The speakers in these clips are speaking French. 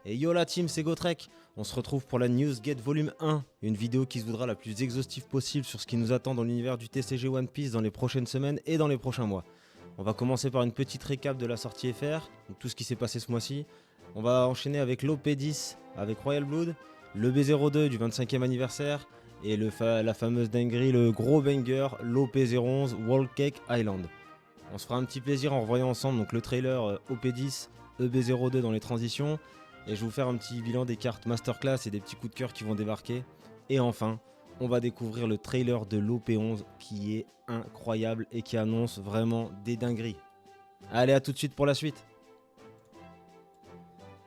Et yo la team, c'est Gotrek. On se retrouve pour la News Gate Volume 1, une vidéo qui se voudra la plus exhaustive possible sur ce qui nous attend dans l'univers du TCG One Piece dans les prochaines semaines et dans les prochains mois. On va commencer par une petite récap de la sortie FR, donc tout ce qui s'est passé ce mois-ci. On va enchaîner avec l'OP10 avec Royal Blood, le B02 du 25e anniversaire et la fameuse dinguerie, le gros banger, l'OP011 World Cake Island. On se fera un petit plaisir en revoyant ensemble donc le trailer OP10, EB02 dans les transitions. Et je vais vous faire un petit bilan des cartes Masterclass et des petits coups de cœur qui vont débarquer. Et enfin, on va découvrir le trailer de l'OP11 qui est incroyable et qui annonce vraiment des dingueries. Allez, à tout de suite pour la suite.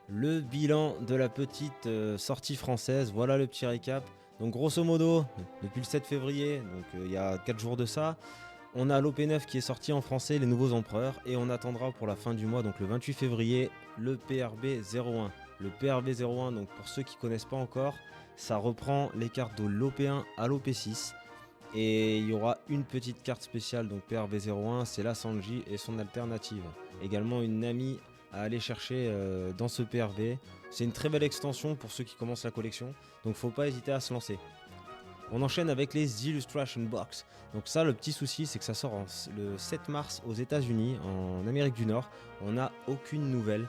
Le bilan de la petite sortie française, voilà le petit récap. Donc grosso modo, depuis le 7 février, donc il y a 4 jours de ça, on a l'OP9 qui est sorti en français, les nouveaux empereurs, et on attendra pour la fin du mois, donc le 28 février, le PRB01. Le PRB01, donc pour ceux qui ne connaissent pas encore, ça reprend les cartes de l'OP1 à l'OP6. Et il y aura une petite carte spéciale, donc PRB01, c'est la Sanji et son alternative. Également une Nami à aller chercher dans ce PRB. C'est une très belle extension pour ceux qui commencent la collection, donc faut pas hésiter à se lancer. On enchaîne avec les Illustration Box. Donc ça, le petit souci, c'est que ça sort le 7 mars aux États-Unis, en Amérique du Nord. On n'a aucune nouvelle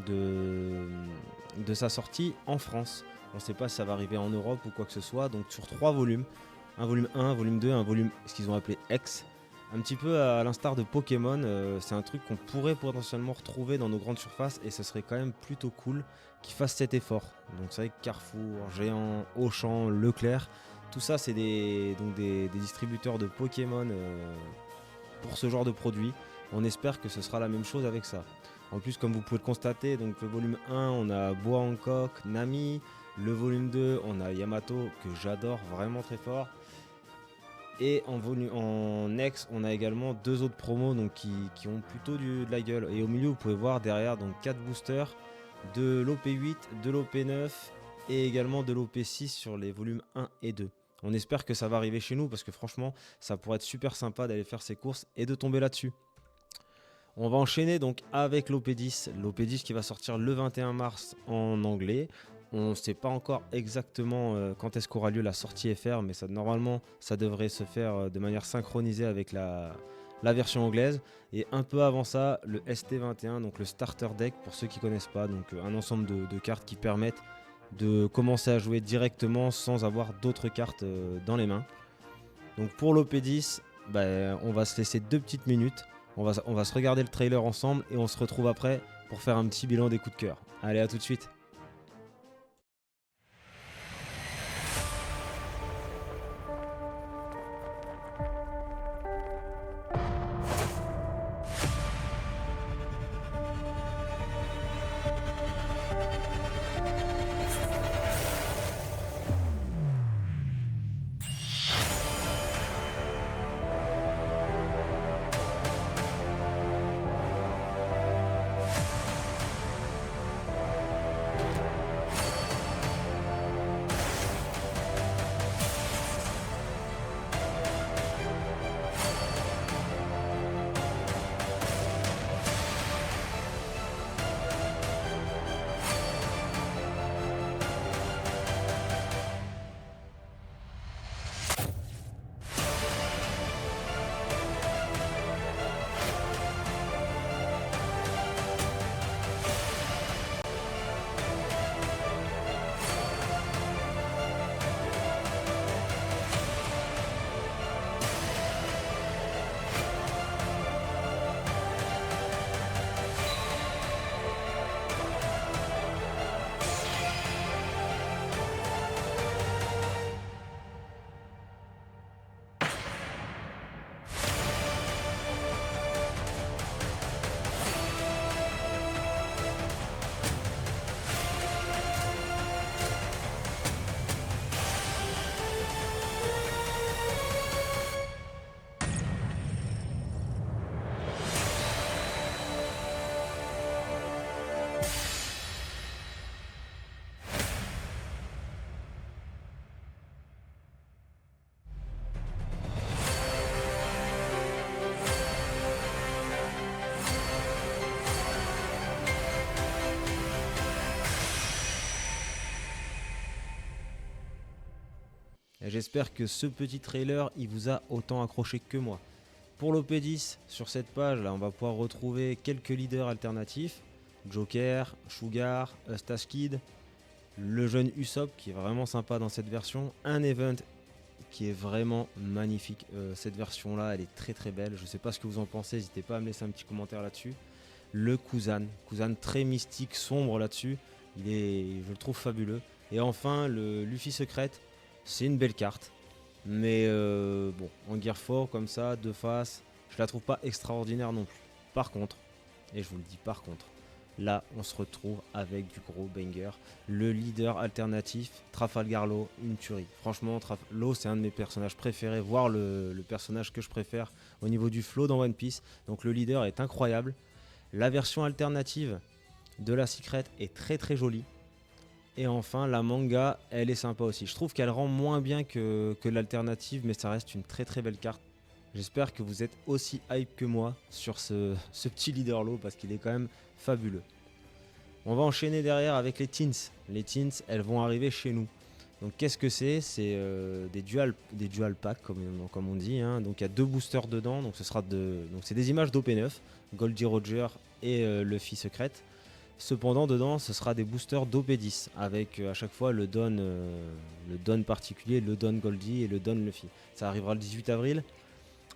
de sa sortie en France. On ne sait pas si ça va arriver en Europe ou quoi que ce soit. Donc sur 3 volumes, un volume 1, un volume 2, un volume, ce qu'ils ont appelé X. Un petit peu à l'instar de Pokémon, c'est un truc qu'on pourrait potentiellement retrouver dans nos grandes surfaces et ce serait quand même plutôt cool qu'ils fassent cet effort. Donc c'est vrai que Carrefour, Géant, Auchan, Leclerc, tout ça c'est des distributeurs de Pokémon pour ce genre de produit. On espère que ce sera la même chose avec ça. En plus, comme vous pouvez le constater, donc le volume 1, on a Bois Hancock, Nami. Le volume 2, on a Yamato, que j'adore vraiment très fort. Et en X, on a également 2 autres promos donc, qui ont plutôt de la gueule. Et au milieu, vous pouvez voir derrière donc 4 boosters de l'OP8, de l'OP9 et également de l'OP6 sur les volumes 1 et 2. On espère que ça va arriver chez nous parce que franchement, ça pourrait être super sympa d'aller faire ses courses et de tomber là-dessus. On va enchaîner donc avec l'OP10 qui va sortir le 21 mars en anglais. On ne sait pas encore exactement quand est-ce qu'aura lieu la sortie FR, mais normalement ça devrait se faire de manière synchronisée avec la version anglaise. Et un peu avant ça, le ST21, donc le Starter Deck pour ceux qui ne connaissent pas, donc un ensemble de cartes qui permettent de commencer à jouer directement sans avoir d'autres cartes dans les mains. Donc pour l'OP10, on va se laisser 2 petites minutes. On va se regarder le trailer ensemble et on se retrouve après pour faire un petit bilan des coups de cœur. Allez, à tout de suite. Et j'espère que ce petit trailer il vous a autant accroché que moi. Pour l'OP10, sur cette page là, on va pouvoir retrouver quelques leaders alternatifs. Joker, Sugar, Eustache Kid, le jeune Usopp qui est vraiment sympa dans cette version, un event qui est vraiment magnifique. Cette version là elle est très très belle, je sais pas ce que vous en pensez, n'hésitez pas à me laisser un petit commentaire là-dessus. Le Kuzan très mystique, sombre là-dessus, je le trouve fabuleux. Et enfin le Luffy secrète, c'est une belle carte, mais bon, en Gear 4 comme ça, de face, je la trouve pas extraordinaire non plus. Par contre, et je vous le dis par contre, là on se retrouve avec du gros banger. Le leader alternatif, Trafalgar Law, une tuerie. Franchement, Law c'est un de mes personnages préférés, voire le personnage que je préfère au niveau du flow dans One Piece. Donc le leader est incroyable. La version alternative de la Secret est très très jolie. Et enfin la manga, elle est sympa aussi. Je trouve qu'elle rend moins bien que l'alternative, mais ça reste une très très belle carte. J'espère que vous êtes aussi hype que moi sur ce petit leader Law parce qu'il est quand même fabuleux. On va enchaîner derrière avec les teens. Les teens, elles vont arriver chez nous. Donc qu'est-ce que c'est? C'est des dual packs comme on dit. Hein. Donc il y a 2 boosters dedans. Donc c'est des images d'OP9, Goldie Roger et Luffy secrète. Cependant dedans ce sera des boosters d'OP10 avec à chaque fois le Don particulier, le Don Goldie et le Don Luffy. Ça arrivera le 18 avril.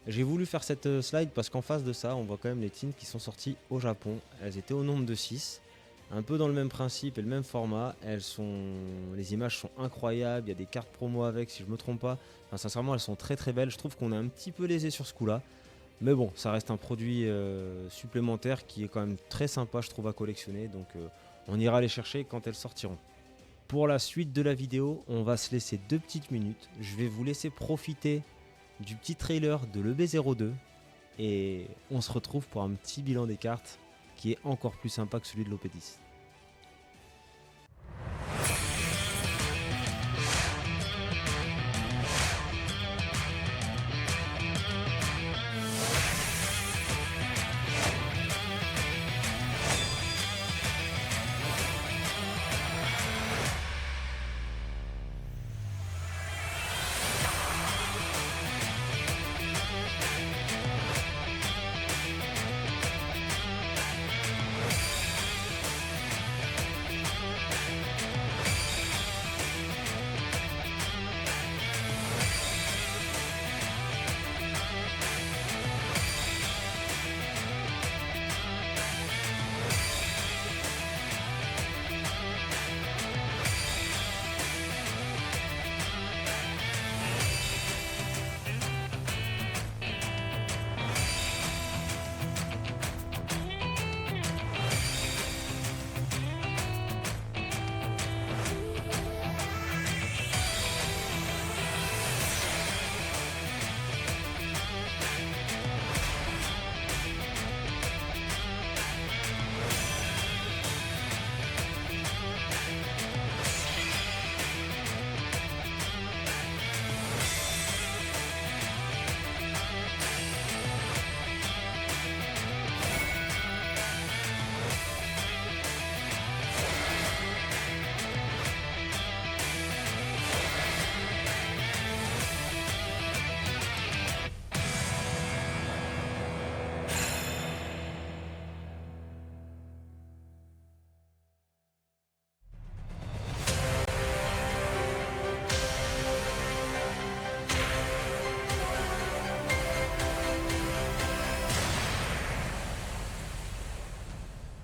J'ai voulu faire cette slide parce qu'en face de ça on voit quand même les teens qui sont sortis au Japon. Elles étaient au nombre de 6. Un peu dans le même principe et le même format, les images sont incroyables, il y a des cartes promo avec si je me trompe pas. Enfin, sincèrement elles sont très très belles, je trouve qu'on est un petit peu lésé sur ce coup là. Mais bon, ça reste un produit supplémentaire qui est quand même très sympa je trouve à collectionner, donc on ira les chercher quand elles sortiront. Pour la suite de la vidéo, on va se laisser 2 petites minutes, je vais vous laisser profiter du petit trailer de l'EB02 et on se retrouve pour un petit bilan des cartes qui est encore plus sympa que celui de l'OP10.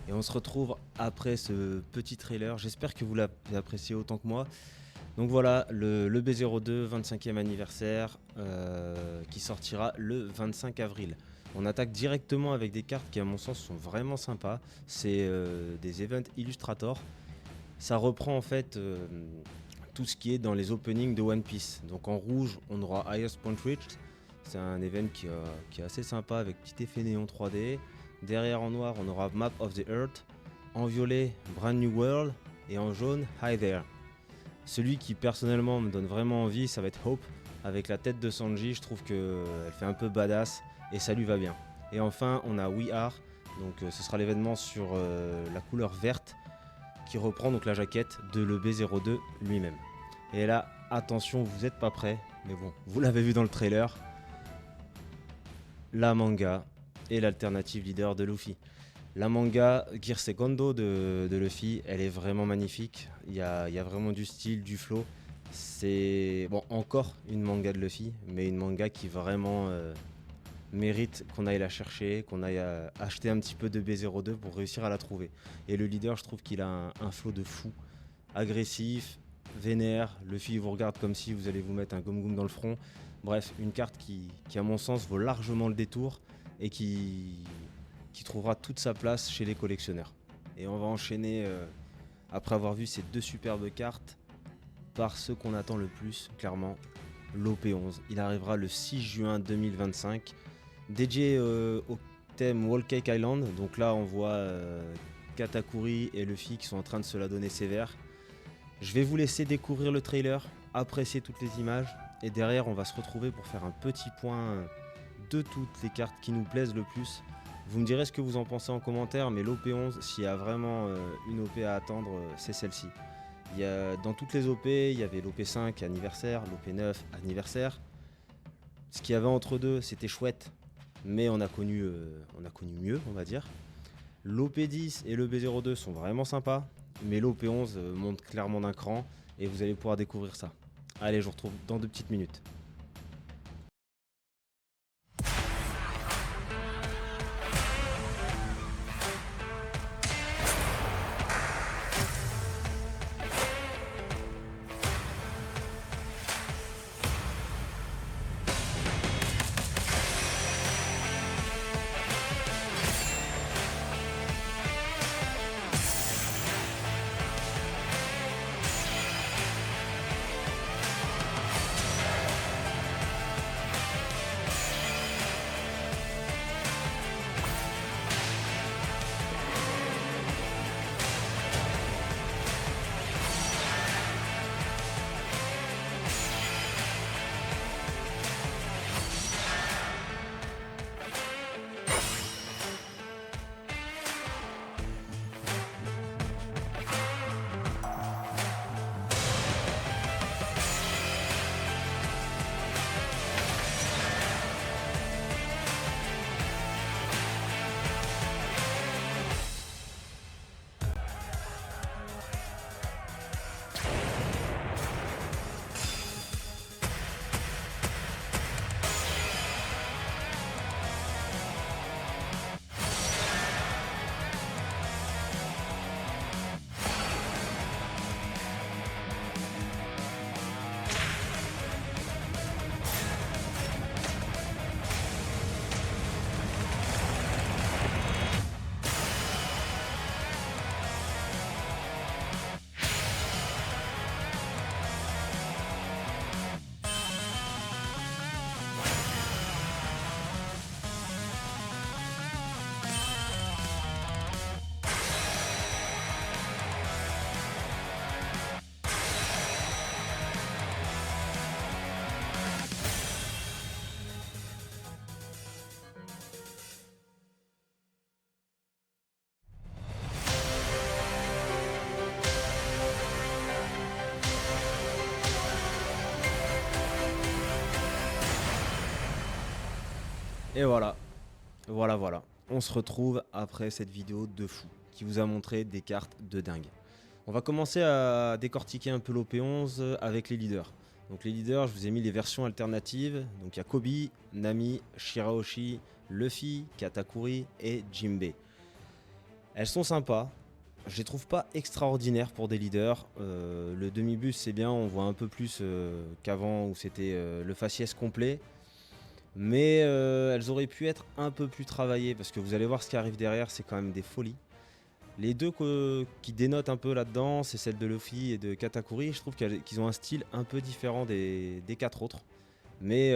Et on se retrouve après ce petit trailer. J'espère que vous l'avez apprécié autant que moi. Donc voilà, le B02 25e anniversaire qui sortira le 25 avril. On attaque directement avec des cartes qui à mon sens sont vraiment sympas. C'est des Event Illustrator. Ça reprend en fait tout ce qui est dans les openings de One Piece. Donc en rouge, on aura Highest Point Reached. C'est un event qui est assez sympa avec petit effet néon 3D. Derrière en noir, on aura Map of the Earth. En violet, Brand New World. Et en jaune, Hi There. Celui qui personnellement me donne vraiment envie, ça va être Hope. Avec la tête de Sanji, je trouve qu'elle fait un peu badass et ça lui va bien. Et enfin, on a We Are. Donc ce sera l'événement sur la couleur verte qui reprend donc la jaquette de l'EB02 lui-même. Et là, attention, vous n'êtes pas prêts, mais bon, vous l'avez vu dans le trailer, la manga est l'alternative leader de Luffy. La manga Gear Secondo de Luffy, elle est vraiment magnifique. Il y a vraiment du style, du flow. C'est bon, encore une manga de Luffy, mais une manga qui vraiment mérite qu'on aille la chercher, qu'on aille acheter un petit peu de B02 pour réussir à la trouver. Et le leader, je trouve qu'il a un flow de fou, agressif, vénère. Luffy vous regarde comme si vous allez vous mettre un goum-goum dans le front. Bref, une carte qui, à mon sens, vaut largement le détour et qui trouvera toute sa place chez les collectionneurs. Et on va enchaîner, après avoir vu ces deux superbes cartes, par ce qu'on attend le plus, clairement, l'OP11. Il arrivera le 6 juin 2025, dédié au thème Wall Cake Island. Donc là, on voit Katakuri et Luffy qui sont en train de se la donner sévère. Je vais vous laisser découvrir le trailer, apprécier toutes les images, et derrière, on va se retrouver pour faire un petit point de toutes les cartes qui nous plaisent le plus. Vous me direz ce que vous en pensez en commentaire, mais l'OP11, s'il y a vraiment une OP à attendre, c'est celle-ci. Dans toutes les OP, il y avait l'OP5 anniversaire, l'OP9 anniversaire. Ce qu'il y avait entre deux, c'était chouette, mais on a connu mieux, on va dire. L'OP10 et le B02 sont vraiment sympas, mais l'OP11 monte clairement d'un cran et vous allez pouvoir découvrir ça. Allez, je vous retrouve dans 2 petites minutes. Et voilà. On se retrouve après cette vidéo de fou qui vous a montré des cartes de dingue. On va commencer à décortiquer un peu l'OP11 avec les leaders. Donc les leaders, je vous ai mis les versions alternatives. Donc il y a Kobe, Nami, Shirahoshi, Luffy, Katakuri et Jinbei. Elles sont sympas. Je les trouve pas extraordinaires pour des leaders. Le demi-bus c'est bien, on voit un peu plus qu'avant où c'était le faciès complet. Mais elles auraient pu être un peu plus travaillées parce que vous allez voir ce qui arrive derrière, c'est quand même des folies. Les deux qui dénotent un peu là-dedans, c'est celle de Luffy et de Katakuri. Je trouve qu'ils ont un style un peu différent des quatre autres. Mais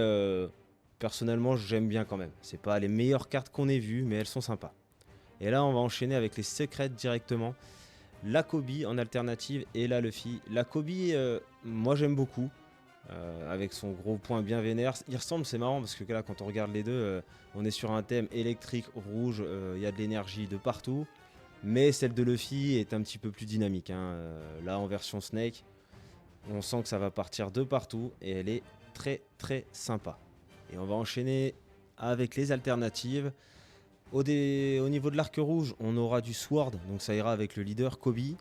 personnellement, j'aime bien quand même. C'est pas les meilleures cartes qu'on ait vues, mais elles sont sympas. Et là, on va enchaîner avec les secrets directement. La Kobe en alternative et la Luffy. La Kobe, moi j'aime beaucoup. Avec son gros point bien vénère. Il ressemble, c'est marrant parce que là, quand on regarde les deux, on est sur un thème électrique rouge. Il y a de l'énergie de partout. Mais celle de Luffy est un petit peu plus dynamique. Là, en version Snake, On sent que ça va partir de partout et elle est très très sympa. Et on va enchaîner avec les alternatives. Au niveau de l'arc rouge, on aura du Sword, donc ça ira avec le leader Kobe.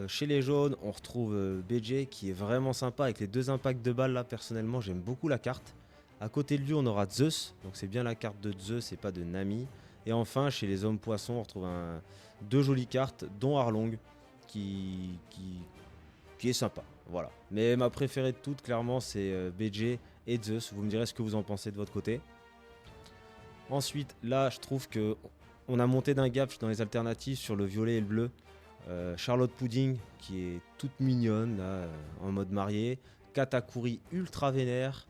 Chez les jaunes, on retrouve BJ qui est vraiment sympa avec les 2 impacts de balles là. Personnellement, j'aime beaucoup la carte. À côté de lui, on aura Zeus, donc c'est bien la carte de Zeus et pas de Nami. Et enfin, chez les hommes poissons, on retrouve 2 jolies cartes, dont Arlong qui, qui, qui est sympa. Voilà. Mais ma préférée de toutes, clairement, c'est BJ et Zeus. Vous me direz ce que vous en pensez de votre côté. Ensuite, là, je trouve que on a monté d'un gap dans les alternatives sur le violet et le bleu. Charlotte Pudding, qui est toute mignonne, là, en mode mariée. Katakuri, ultra vénère.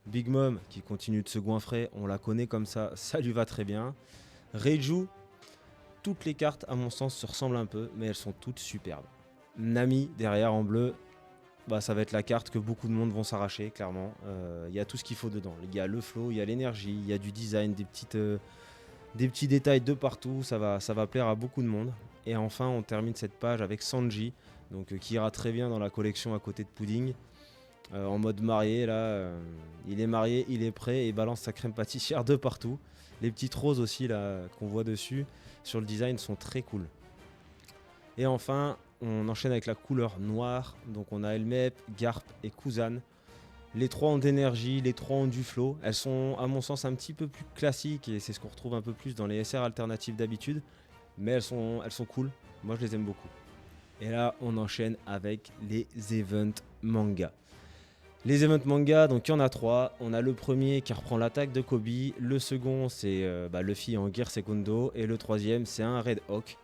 Big Mom, qui continue de se goinfrer. On la connaît comme ça lui va très bien. Reiju, toutes les cartes, à mon sens, se ressemblent un peu, mais elles sont toutes superbes. Nami, derrière, en bleu. Bah, ça va être la carte que beaucoup de monde vont s'arracher, clairement. Il y a tout ce qu'il faut dedans. Il y a le flow, il y a l'énergie, il y a du design, des petits détails de partout. Ça va plaire à beaucoup de monde. Et enfin, on termine cette page avec Sanji, donc, qui ira très bien dans la collection à côté de Pudding. En mode marié, là, il est marié, il est prêt et balance sa crème pâtissière de partout. Les petites roses aussi, là, qu'on voit dessus, sur le design, sont très cool. Et enfin, on enchaîne avec la couleur noire. Donc on a Elmep, Garp et Kuzan. Les 3 ont d'énergie, les 3 ont du flow. Elles sont à mon sens un petit peu plus classiques et c'est ce qu'on retrouve un peu plus dans les SR alternatives d'habitude. Mais elles sont cool. Moi je les aime beaucoup. Et là on enchaîne avec les events manga. Les events manga, donc il y en a 3. On a le premier qui reprend l'attaque de Kobe. Le second c'est Luffy en Gear Secondo. Et le troisième c'est un Red Hawk.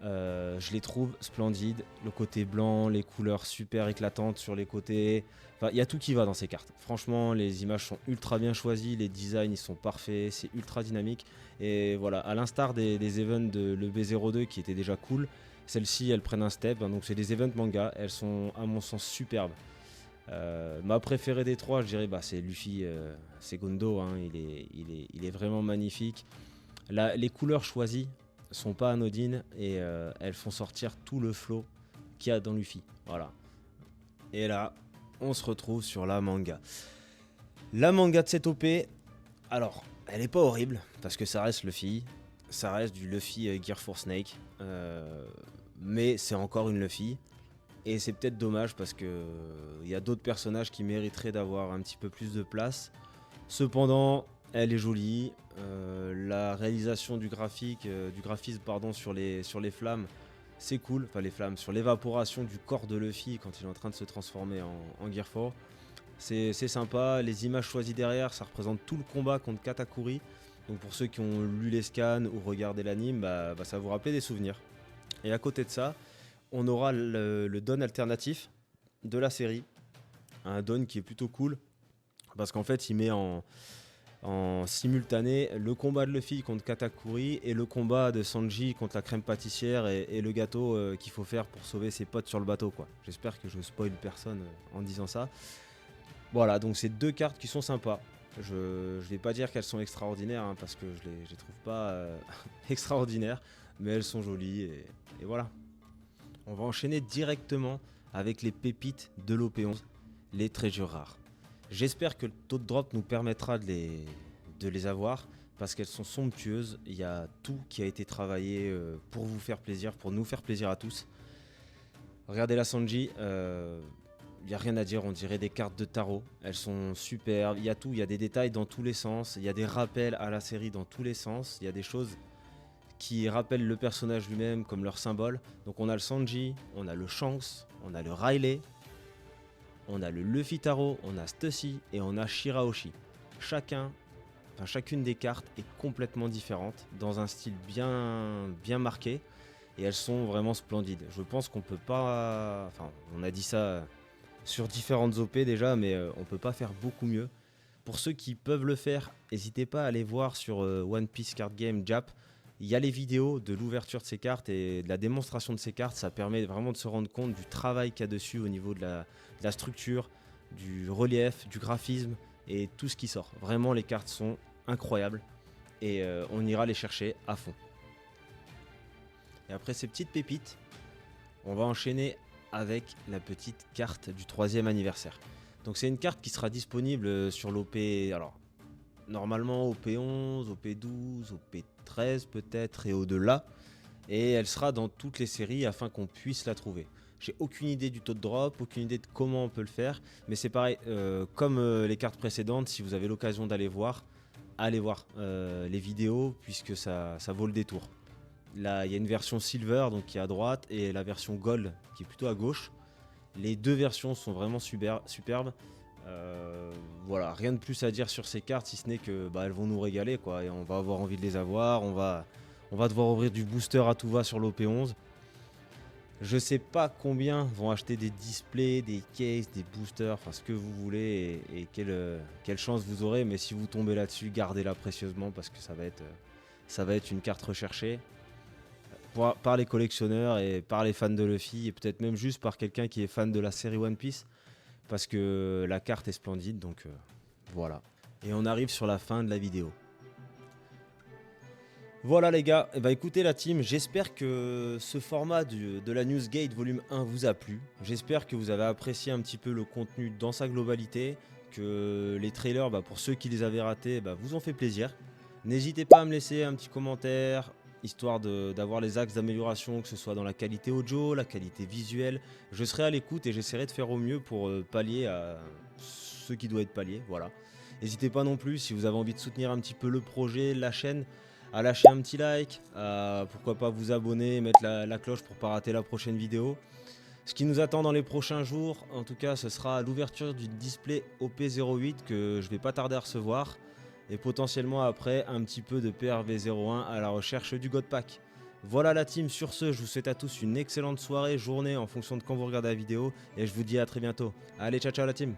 Je les trouve splendides. Le côté blanc, les couleurs super éclatantes sur les côtés. Enfin, il y a tout qui va dans ces cartes. Franchement, les images sont ultra bien choisies. Les designs, ils sont parfaits. C'est ultra dynamique. Et voilà, à l'instar des events de le B02 qui étaient déjà cool, celles-ci, elles prennent un step. Donc, c'est des events manga. Elles sont, à mon sens, superbes. Ma préférée des 3, je dirais, c'est Luffy Segundo. Hein. Il est vraiment magnifique. Les couleurs choisies sont pas anodines et elles font sortir tout le flow qu'il y a dans Luffy. Voilà. Et là, on se retrouve sur la manga. La manga de cette OP, alors, elle est pas horrible parce que ça reste Luffy. Ça reste du Luffy Gear Force Snake. Mais c'est encore une Luffy. Et c'est peut-être dommage parce que il y a d'autres personnages qui mériteraient d'avoir un petit peu plus de place. Cependant, elle est jolie. La réalisation du graphisme sur les flammes, c'est cool. Enfin les flammes, sur l'évaporation du corps de Luffy quand il est en train de se transformer en Gear 4. C'est sympa. Les images choisies derrière, ça représente tout le combat contre Katakuri. Donc pour ceux qui ont lu les scans ou regardé l'anime, ça va vous rappeler des souvenirs. Et à côté de ça, on aura le Dawn alternatif de la série. Un Dawn qui est plutôt cool. Parce qu'en fait, il met en simultané le combat de Luffy contre Katakuri et le combat de Sanji contre la crème pâtissière et le gâteau qu'il faut faire pour sauver ses potes sur le bateau, quoi. J'espère que je spoil personne en disant ça. Voilà, donc c'est 2 cartes qui sont sympas. Je vais pas dire qu'elles sont extraordinaires hein, parce que je les trouve pas extraordinaires, mais elles sont jolies et voilà. On va enchaîner directement avec les pépites de l'OP11, les treasures rares. J'espère que le taux de drop nous permettra de les avoir parce qu'elles sont somptueuses. Il y a tout qui a été travaillé pour vous faire plaisir, pour nous faire plaisir à tous. Regardez la Sanji, il n'y a rien à dire, on dirait des cartes de tarot. Elles sont superbes, il y a tout, il y a des détails dans tous les sens, il y a des rappels à la série dans tous les sens, il y a des choses qui rappellent le personnage lui-même comme leur symbole. Donc on a le Sanji, on a le Shanks, on a le Riley, on a le Luffy Taro, on a Stussy et on a Shirahoshi. Chacune des cartes est complètement différente, dans un style bien marqué, et elles sont vraiment splendides. Je pense qu'on peut pas... Enfin, on a dit ça sur différentes OP déjà, mais on peut pas faire beaucoup mieux. Pour ceux qui peuvent le faire, n'hésitez pas à aller voir sur One Piece Card Game Jap. Il y a les vidéos de l'ouverture de ces cartes et de la démonstration de ces cartes. Ça permet vraiment de se rendre compte du travail qu'il y a dessus au niveau de la structure, du relief, du graphisme et tout ce qui sort. Vraiment, les cartes sont incroyables et on ira les chercher à fond. Et après ces petites pépites, on va enchaîner avec la petite carte du 3e anniversaire. Donc c'est une carte qui sera disponible sur l'OP, alors normalement OP11, OP12, OP13 peut-être et au-delà. Et elle sera dans toutes les séries afin qu'on puisse la trouver. J'ai aucune idée du taux de drop, aucune idée de comment on peut le faire, mais c'est pareil, comme les cartes précédentes, si vous avez l'occasion d'aller voir, allez voir les vidéos puisque ça vaut le détour. Là, il y a une version silver donc qui est à droite et la version gold qui est plutôt à gauche. Les deux versions sont vraiment superbes. Voilà, rien de plus à dire sur ces cartes si ce n'est que elles vont nous régaler quoi, et on va avoir envie de les avoir. On va devoir ouvrir du booster à tout va sur l'OP11. Je sais pas combien vont acheter des displays, des cases, des boosters, enfin ce que vous voulez et quelle chance vous aurez. Mais si vous tombez là-dessus, gardez-la précieusement parce que ça va être une carte recherchée par les collectionneurs et par les fans de Luffy et peut-être même juste par quelqu'un qui est fan de la série One Piece parce que la carte est splendide. Donc voilà. Et on arrive sur la fin de la vidéo. Voilà les gars, écoutez la team, j'espère que ce format de la Newsgate volume 1 vous a plu. J'espère que vous avez apprécié un petit peu le contenu dans sa globalité, que les trailers, pour ceux qui les avaient ratés, vous ont fait plaisir. N'hésitez pas à me laisser un petit commentaire, histoire d'avoir les axes d'amélioration, que ce soit dans la qualité audio, la qualité visuelle. Je serai à l'écoute et j'essaierai de faire au mieux pour pallier à ce qui doit être pallié, voilà. N'hésitez pas non plus, si vous avez envie de soutenir un petit peu le projet, la chaîne, à lâcher un petit like, à pourquoi pas vous abonner et mettre la cloche pour pas rater la prochaine vidéo. Ce qui nous attend dans les prochains jours, en tout cas, ce sera l'ouverture du display OP08 que je vais pas tarder à recevoir. Et potentiellement après, un petit peu de PRV01 à la recherche du God Pack. Voilà la team, sur ce, je vous souhaite à tous une excellente soirée, journée en fonction de quand vous regardez la vidéo. Et je vous dis à très bientôt. Allez, ciao ciao la team!